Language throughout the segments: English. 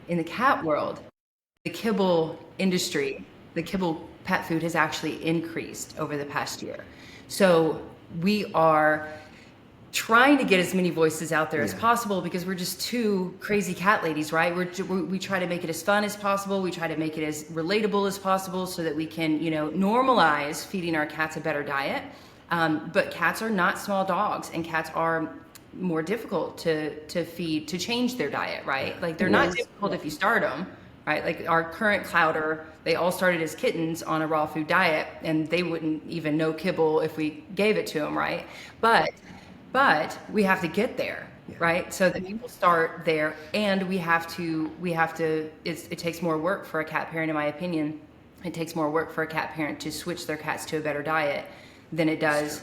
in the cat world, the kibble industry, the kibble pet food has actually increased over the past year. So we are trying to get as many voices out there as possible because we're just two crazy cat ladies, right? We try to make it as fun as possible. We try to make it as relatable as possible so that we can, normalize feeding our cats a better diet. But cats are not small dogs, and cats are more difficult to feed, to change their diet, right? Like they're not difficult if you start them, right? Like our current clouder, they all started as kittens on a raw food diet, and they wouldn't even know kibble if we gave it to them, right? But we have to get there, right? So that people start there, and we have to, it takes more work for a cat parent, in my opinion. It takes more work for a cat parent to switch their cats to a better diet than it does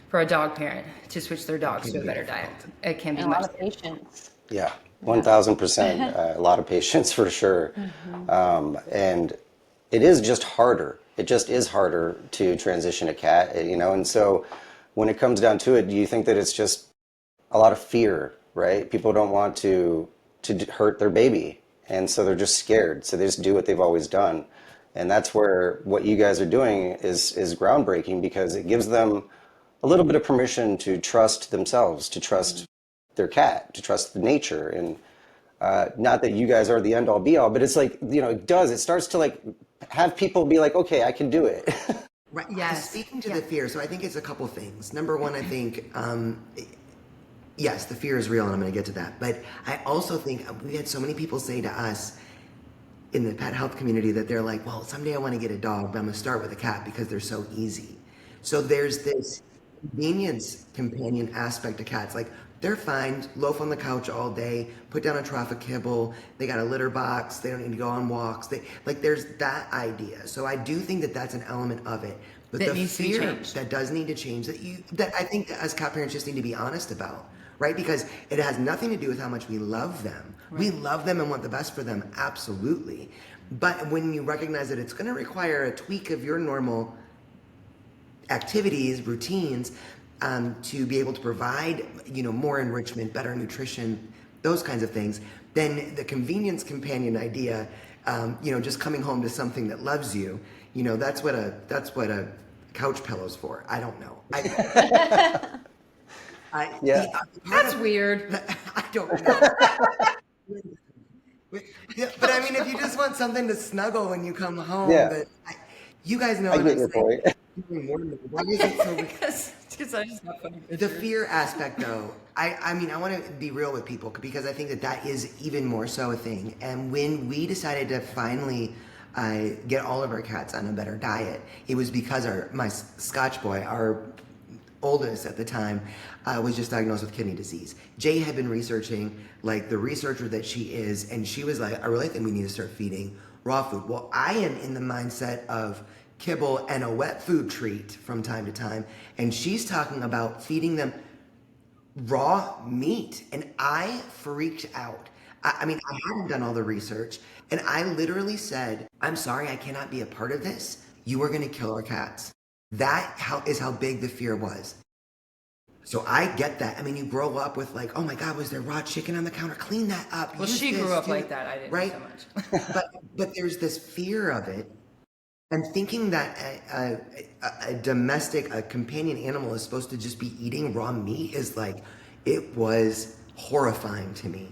for a dog parent to switch their dogs to a better diet. It can be And a much. lot of patience. Yeah, 1000%. A lot of patience for sure. And it is just harder. It just is harder to transition a cat, and so when it comes down to it, do you think that it's just a lot of fear, right? People don't want to hurt their baby, and so they're just scared. So they just do what they've always done. And that's where what you guys are doing is groundbreaking, because it gives them a little bit of permission to trust themselves, to trust their cat, to trust the nature. And not that you guys are the end all be all, but it's like, it starts to like have people be like, okay, I can do it. Right. Yes. Speaking to the fear, so I think it's a couple things. Number one, I think, yes, the fear is real, and I'm going to get to that. But I also think we had so many people say to us in the pet health community that they're like, well, someday I want to get a dog, but I'm going to start with a cat because they're so easy. So there's this convenience companion aspect to cats. Like, they're fine, loaf on the couch all day, put down a trough of kibble, they got a litter box, they don't need to go on walks. There's that idea. So I do think that that's an element of it. But That the needs to be fear changed. that does need to change, that I think as cat parents just need to be honest about, right? Because it has nothing to do with how much we love them. Right. We love them and want the best for them, absolutely. But when you recognize that it's going to require a tweak of your normal activities, routines, to be able to provide, more enrichment, better nutrition, those kinds of things, then the convenience companion idea, just coming home to something that loves you, that's what a couch pillow's for. I don't know. That's weird. I don't know. Yeah, but I mean, if you just want something to snuggle when you come home, you guys know I what get I'm your saying. point. Why is it so? Because I just have funny The fear aspect, though, I mean, I want to be real with people because I think that is even more so a thing. And when we decided to finally get all of our cats on a better diet, it was because my Scotch boy, our oldest at the time, was just diagnosed with kidney disease. Jay had been researching, like the researcher that she is, and she was like, I really think we need to start feeding raw food. Well, I am in the mindset of kibble and a wet food treat from time to time, and she's talking about feeding them raw meat, and I freaked out. I mean, I hadn't done all the research, and I literally said, I'm sorry, I cannot be a part of this. You are going to kill our cats. That is how big the fear was. So I get that. I mean, you grow up with like, oh my God, was there raw chicken on the counter? Clean that up. Well, she grew up like that. I didn't, right? so much. but there's this fear of it, and thinking that a domestic, a companion animal is supposed to just be eating raw meat is like, it was horrifying to me.